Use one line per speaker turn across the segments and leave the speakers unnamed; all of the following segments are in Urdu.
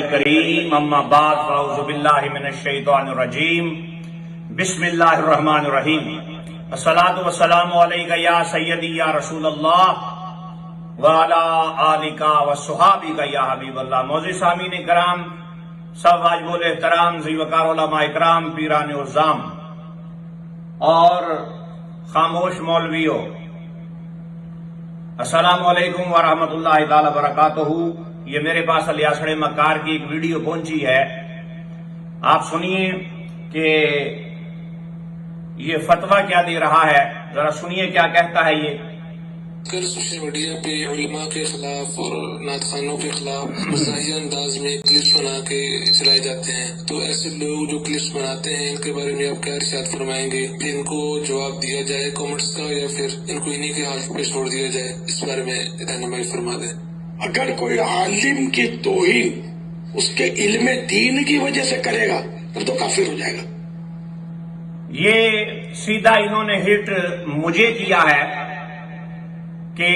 کریم اما بعد فاعوذ باللہ من الشیطان الرجیم بسم اللہ الرحمن الرحیم الصلاۃ والسلام علیک یا سیدی یا رسول اللہ وعلی آلک وصحابک یا حبیب اللہ۔ معزز سامعین کرام، سب واجب الاحترام ذی وقار علماء اکرام، پیران عظام اور خاموش مولویوں، السلام علیکم ورحمۃ اللہ تعالی وبرکاتہ۔ یہ میرے پاس الیاسڑ مکار کی ایک ویڈیو پہنچی ہے، آپ سنیے کہ یہ فتویٰ کیا دے رہا ہے، ذرا سنیے کیا کہتا ہے یہ۔
کل سوشل میڈیا پہ علماء کے خلاف اور نعت خوانوں کے خلاف مزاحیہ انداز میں کلپس بنا کے چلائے جاتے ہیں، تو ایسے لوگ جو کلپس بناتے ہیں ان کے بارے میں آپ کیا ارشاد فرمائیں گے؟ ان کو جواب دیا جائے کامنٹس کا یا پھر ان کو انہی کے حالت پہ چھوڑ دیا جائے؟ اس بارے میں رہنمائی فرما دیں۔
اگر کوئی عالم کی توہین اس کے علم دین کی وجہ سے کرے گا تب تو کافر ہو جائے گا۔
یہ سیدھا انہوں نے ہٹ مجھے کیا ہے کہ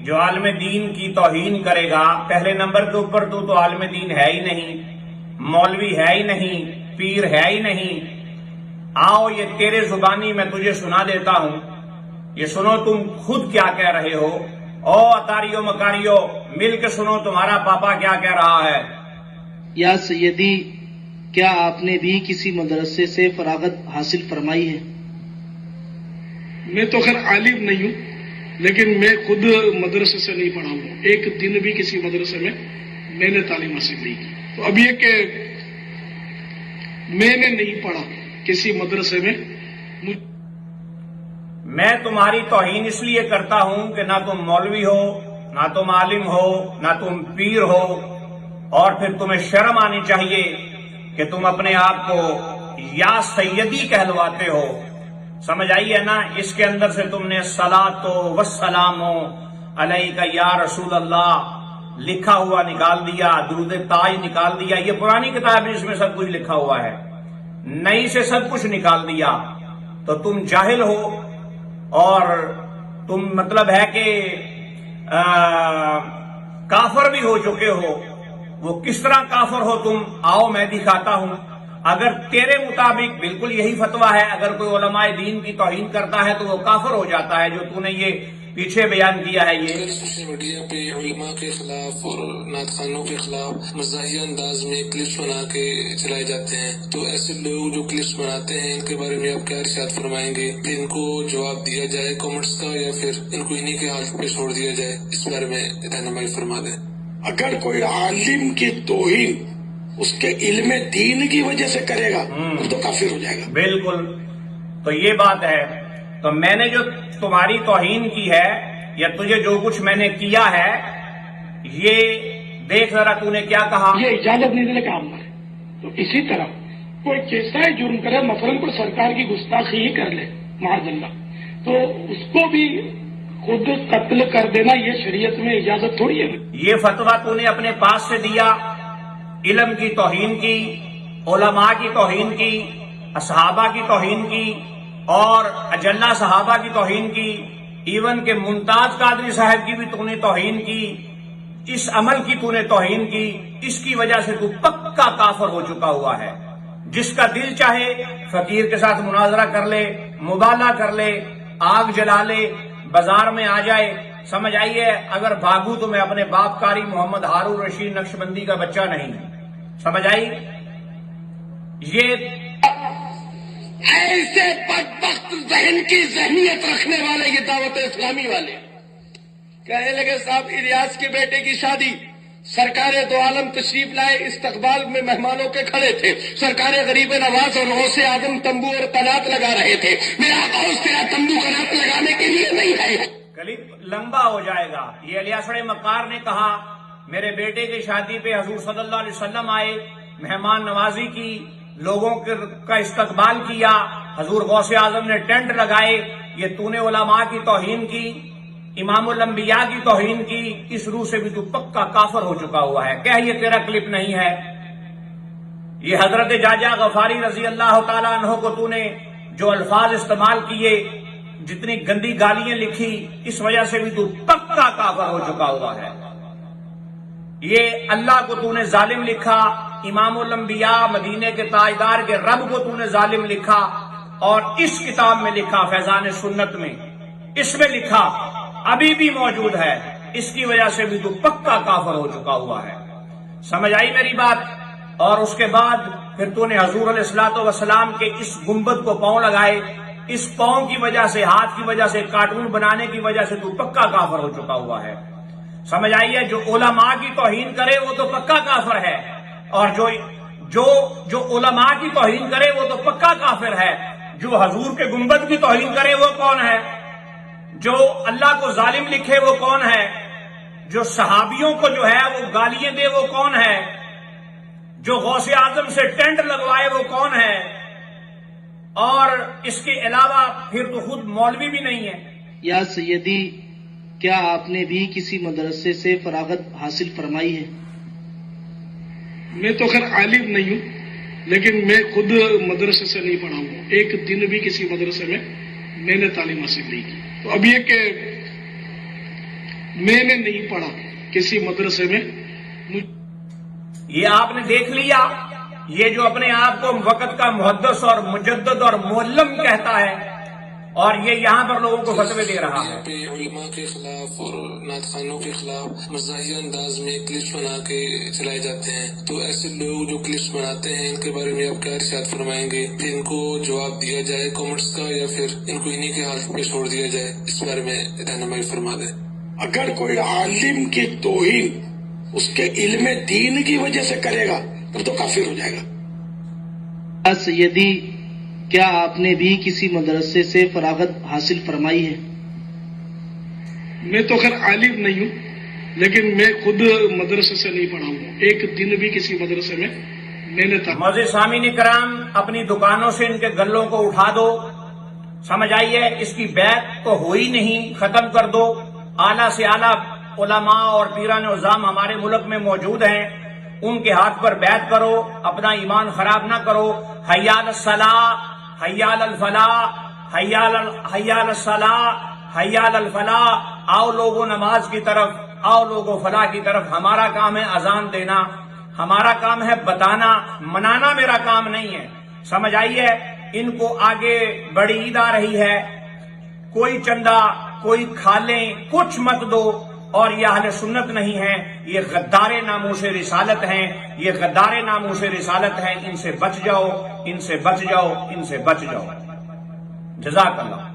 جو عالم دین کی توہین کرے گا، پہلے نمبر کے اوپر تو عالم دین ہے ہی نہیں، مولوی ہے ہی نہیں، پیر ہے ہی نہیں۔ آؤ یہ تیرے زبانی میں تجھے سنا دیتا ہوں، یہ سنو تم خود کیا کہہ رہے ہو، او اتاریو مکاریو مل کے سنو تمہارا پاپا کیا کہہ رہا ہے۔
یا سیدی، کیا آپ نے بھی کسی مدرسے سے فراغت حاصل فرمائی ہے؟
میں تو خیر عالم نہیں ہوں، لیکن میں خود مدرسے سے نہیں پڑھا ہوں، ایک دن بھی کسی مدرسے میں نے تعلیم حاصل نہیں کی۔ تو اب یہ کہ میں نے نہیں پڑھا کسی مدرسے
میں تمہاری توہین اس لیے کرتا ہوں کہ نہ تم مولوی ہو، نہ تم عالم ہو، نہ تم پیر ہو، اور پھر تمہیں شرم آنی چاہیے کہ تم اپنے آپ کو یا سیدی کہلواتے ہو۔ سمجھ آئی ہے نا؟ اس کے اندر سے تم نے صلاۃ والسلام علیک یا رسول اللہ لکھا ہوا نکال دیا، درود تاج نکال دیا۔ یہ پرانی کتاب ہے، اس میں سب کچھ لکھا ہوا ہے، نئی سے سب کچھ نکال دیا۔ تو تم جاہل ہو اور تم مطلب ہے کہ کافر بھی ہو چکے ہو۔ وہ کس طرح کافر ہو تم؟ آؤ میں دکھاتا ہوں۔ اگر تیرے مطابق بالکل یہی فتویٰ ہے، اگر کوئی علماء دین کی توہین کرتا ہے تو وہ کافر ہو جاتا ہے، جو تو نے یہ پیچھے بیان کیا ہے۔ یہ
کل سوشل میڈیا پہ علماء کے خلاف اور نعت خوانوں کے خلاف مزاحیہ انداز میں کلپس بنا کے چلائے جاتے ہیں، تو ایسے لوگ جو کلپس بناتے ہیں ان کے بارے میں آپ کیا ارشاد فرمائیں گے؟ ان کو جواب دیا جائے کامنٹس کا یا پھر ان کو انہی کے حالت پہ چھوڑ دیا جائے؟ اس بارے میں رہنمائی فرما دیں۔
اگر کوئی عالم کی توہین اس کے علم دین کی وجہ سے کرے گا تب تو کافر ہو جائے گا۔
بالکل، تو یہ بات ہے۔ تو میں نے جو تمہاری توہین کی ہے یا تجھے جو کچھ میں نے کیا ہے، یہ دیکھ ذرا تو نے کیا کہا۔
یہ اجازت نہیں دینے کا عمل ہے۔ تو اسی طرح کوئی کیسا ہی جرم کرے، مثلاً کوئی سرکار کی گستاخی ہی کر لے معاذ اللہ، تو اس کو بھی خود قتل کر دینا یہ شریعت میں اجازت تھوڑی ہے۔
یہ فتویٰ تو نے اپنے پاس سے دیا، علم کی توہین کی، علماء کی توہین کی، صحابہ کی توہین کی، اور اجلہ صحابہ کی توہین کی، ایون کہ ممتاز قادری صاحب کی بھی تو نے توہین کی۔ اس عمل کی تو نے توہین کی، اس کی وجہ سے تو پکا کافر ہو چکا ہوا ہے۔ جس کا دل چاہے فقیر کے ساتھ مناظرہ کر لے، مبالغہ کر لے، آگ جلا لے، بازار میں آ جائے۔ سمجھ آئیے، اگر بھاگوں تو میں اپنے باپ کاری محمد ہارون رشید نقشبندی کا بچہ نہیں۔ سمجھ آئی؟ یہ
ایسے بدبخت ذہن کی ذہنیت رکھنے والے یہ دعوت اسلامی والے کہنے لگے صاحب الیاس کے بیٹے کی شادی، سرکار دو عالم تشریف لائے، استقبال میں مہمانوں کے کھڑے تھے، سرکار غریب نواز اور غوث اعظم تمبو اور قنات لگا رہے تھے۔ میرا غوث تیرا تمبو قنات لگانے کے لیے نہیں ہے۔
کلپ لمبا ہو جائے گا۔ یہ الیاسڑ مکار نے کہا میرے بیٹے کی شادی پہ حضور صلی اللہ علیہ وسلم آئے، مہمان نوازی کی، لوگوں کا استقبال کیا، حضور غوث اعظم نے ٹینٹ لگائے۔ یہ تو نے علماء کی توہین کی، امام الانبیاء کی توہین کی، اس روح سے بھی تو پکا کافر ہو چکا ہوا ہے۔ کیا یہ تیرا کلپ نہیں ہے؟ یہ حضرت جاجا غفاری رضی اللہ تعالیٰ عنہ کو تو نے جو الفاظ استعمال کیے، جتنی گندی گالیاں لکھی، اس وجہ سے بھی تو پکا کافر ہو چکا ہوا ہے۔ یہ اللہ کو تو نے ظالم لکھا، امام الانبیاء مدینے کے تاجدار کے رب کو تو نے ظالم لکھا، اور اس کتاب میں لکھا فیضان سنت میں، اس میں لکھا ابھی بھی موجود ہے، اس کی وجہ سے بھی تو پکا کافر ہو چکا ہوا ہے۔ سمجھ آئی میری بات؟ اور اس کے بعد پھر تو نے حضور علیہ الصلوۃ والسلام کے اس گنبد کو پاؤں لگائے، اس پاؤں کی وجہ سے، ہاتھ کی وجہ سے، کارٹون بنانے کی وجہ سے تو پکا کافر ہو چکا ہوا ہے۔ سمجھ آئیے؟ جو علماء کی توہین کرے وہ تو پکا کافر ہے، اور جو علماء کی توہین کرے وہ تو پکا کافر ہے۔ جو حضور کے گنبد کی توہین کرے وہ کون ہے؟ جو اللہ کو ظالم لکھے وہ کون ہے؟ جو صحابیوں کو جو ہے وہ گالیاں دے وہ کون ہے؟ جو غوث اعظم سے ٹینٹ لگوائے وہ کون ہے؟ اور اس کے علاوہ پھر تو خود مولوی بھی نہیں ہے۔
یا سیدی، کیا آپ نے بھی کسی مدرسے سے فراغت حاصل فرمائی ہے؟
میں تو خیر عالم نہیں ہوں، لیکن میں خود مدرسے سے نہیں پڑھا ہوں، ایک دن بھی کسی مدرسے میں نے تعلیم حاصل نہیں کی۔ تو اب یہ کہ میں نے نہیں پڑھا کسی مدرسے میں۔
یہ آپ نے دیکھ لیا، یہ جو اپنے آپ کو وقت کا محدث اور مجدد اور معلم کہتا ہے، اور یہ یہاں پر لوگوں کو فتوے دے رہا ہے۔
یہاں پہ علماء کے خلاف اور نعت خوانوں کے خلاف مزاحیہ انداز میں کلپس بنا کے چلائے جاتے ہیں، تو ایسے لوگ جو کلپس بناتے ہیں ان کے بارے میں آپ کیا ارشاد فرمائیں گے؟ پھر ان کو جواب دیا جائے کامنٹس کا، یا پھر ان کو انہی کے حالت پہ چھوڑ دیا جائے؟ اس بارے میں رہنمائی فرما دیں۔
اگر کوئی عالم کی توہین اس کے علم دین کی وجہ سے کرے گا تب تو کافر ہو جائے گا۔
یا سیدی، کیا آپ نے بھی کسی مدرسے سے فراغت حاصل فرمائی ہے؟
میں تو خیر عالم نہیں ہوں، لیکن میں خود مدرسے سے نہیں پڑھا ہوں، ایک دن بھی کسی مدرسے میں نے تعلیم۔
معزز سامعین کرام، اپنی دکانوں سے ان کے گلوں کو اٹھا دو۔ سمجھ آئیے؟ اس کی بیعت تو ہوئی نہیں، ختم کر دو۔ اعلیٰ سے اعلیٰ علماء اور پیران عظام ہمارے ملک میں موجود ہیں، ان کے ہاتھ پر بیعت کرو، اپنا ایمان خراب نہ کرو۔ حی علی الصلاح، حی علی الفلاح، حی علی الصلاح، حی علی الفلاح۔ آؤ لوگوں نماز کی طرف، آؤ لوگوں فلاح کی طرف۔ ہمارا کام ہے اذان دینا، ہمارا کام ہے بتانا، منانا میرا کام نہیں ہے۔ سمجھ آئیے؟ ان کو آگے بڑی عید آ رہی ہے، کوئی چندہ، کوئی کھالیں، کچھ مت دو، اور یہ اہل سنت نہیں ہے، یہ غدار ناموس رسالت ہیں، یہ غدار ناموس رسالت ہیں۔ ان سے بچ جاؤ، ان سے بچ جاؤ، ان سے بچ جاؤ۔ جزاک اللہ۔